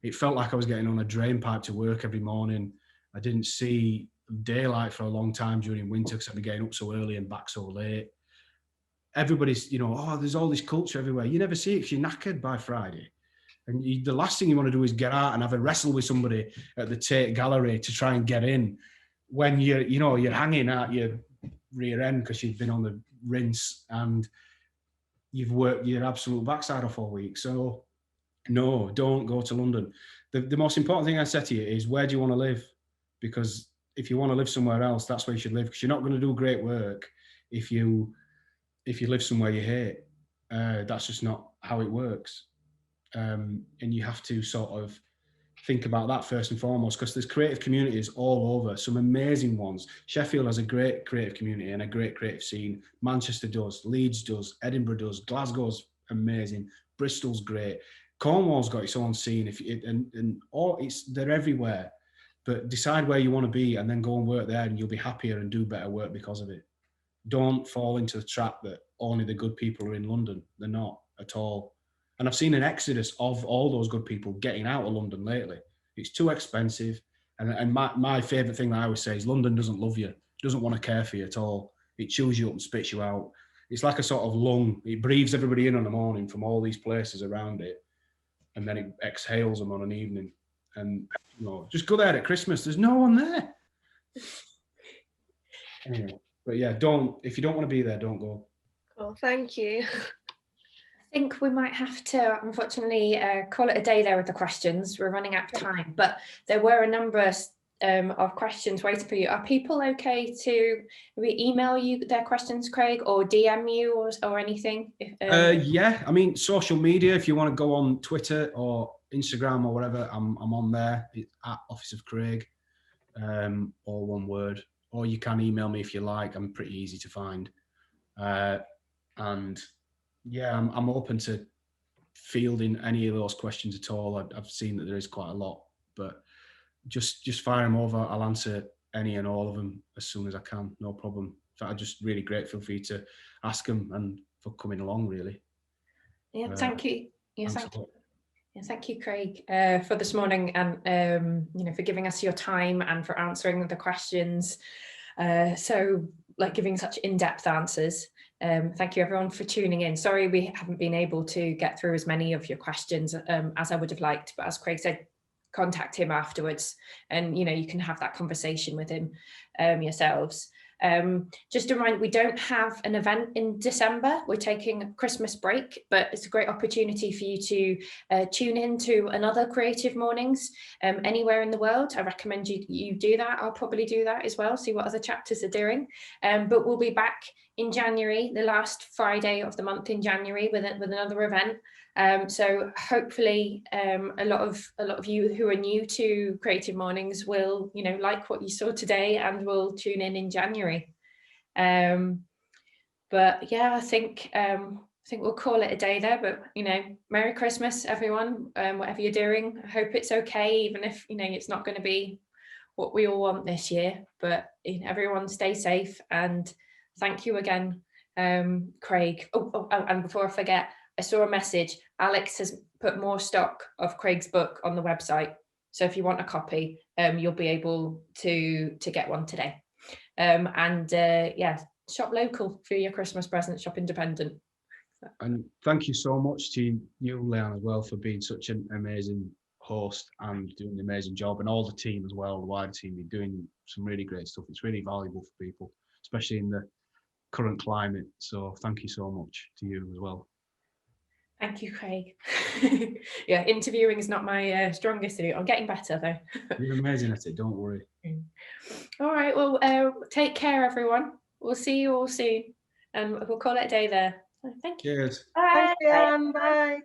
it felt like I was getting on a drain pipe to work every morning. I didn't see daylight for a long time during winter because I'd be getting up so early and back so late. Everybody's, there's all this culture everywhere. You never see it because you're knackered by Friday. And the last thing you want to do is get out and have a wrestle with somebody at the Tate Gallery to try and get in when you're hanging out your rear end because you've been on the rinse and you've worked your absolute backside off all week. So no, don't go to London. The most important thing I said to you is, where do you want to live? Because if you want to live somewhere else, that's where you should live, because you're not going to do great work if you live somewhere you hate. That's just not how it works. And you have to sort of think about that first and foremost, because there's creative communities all over, some amazing ones. Sheffield has a great creative community and a great creative scene. Manchester does, Leeds does, Edinburgh does, Glasgow's amazing, Bristol's great. Cornwall's got its own scene, they're everywhere. But decide where you want to be and then go and work there, and you'll be happier and do better work because of it. don't fall into the trap that only the good people are in London. They're not at all. And I've seen an exodus of all those good people getting out of London lately. It's too expensive. And my favourite thing that I always say is London doesn't love you, doesn't want to care for you at all. It chews you up and spits you out. It's like a sort of lung. It breathes everybody in on the morning from all these places around it, and then it exhales them on an evening. And, you know, just go there at Christmas. There's no one there. Anyway, but yeah, if you don't want to be there, don't go. Cool, thank you. I think we might have to, unfortunately, call it a day there with the questions. We're running out of time, but there were a number of questions waiting for you. Are people okay to email you their questions, Craig, or DM you or anything? Yeah, I mean, social media, if you want to go on Twitter or Instagram or whatever, I'm on there. It's at Office of Craig, or one word. Or you can email me if you like. I'm pretty easy to find. And yeah, I'm open to fielding any of those questions at all. I've seen that there is quite a lot, but just fire them over. I'll answer any and all of them as soon as I can, no problem. In fact, I'm just really grateful for you to ask them and for coming along, really. Yeah, thank you. Yeah, thank you, Craig, for this morning, and you know, for giving us your time and for answering the questions. So, like, giving such in-depth answers. Thank you everyone for tuning in. Sorry we haven't been able to get through as many of your questions as I would have liked, but as Craig said, contact him afterwards, and you know, you can have that conversation with him yourselves. Just a reminder, we don't have an event in December. We're taking a Christmas break, but it's a great opportunity for you to tune in to another Creative Mornings anywhere in the world. I recommend you do that. I'll probably do that as well, see what other chapters are doing. But we'll be back in January, the last Friday of the month in January, with another event. So hopefully a lot of you who are new to Creative Mornings will, you know, like what you saw today and will tune in January. But yeah, I think we'll call it a day there. But you know, Merry Christmas, everyone. Whatever you're doing, I hope it's okay, even if you know it's not going to be what we all want this year. But you know, everyone stay safe, and thank you again, Craig. Oh, and before I forget, I saw a message. Alex has put more stock of Craig's book on the website. So if you want a copy, you'll be able to get one today. Yeah, shop local for your Christmas present, shop independent. And thank you so much to you, Leanne, as well, for being such an amazing host and doing an amazing job, and all the team as well, the wider team. You're doing some really great stuff. It's really valuable for people, especially in the current climate. So thank you so much to you as well. Thank you, Craig. Yeah, interviewing is not my strongest suit. I'm getting better though. You're amazing at it, don't worry. All right, well, take care, everyone. We'll see you all soon, and we'll call it a day there. Thank you. Cheers. Bye. Thanks, Leanne. Bye.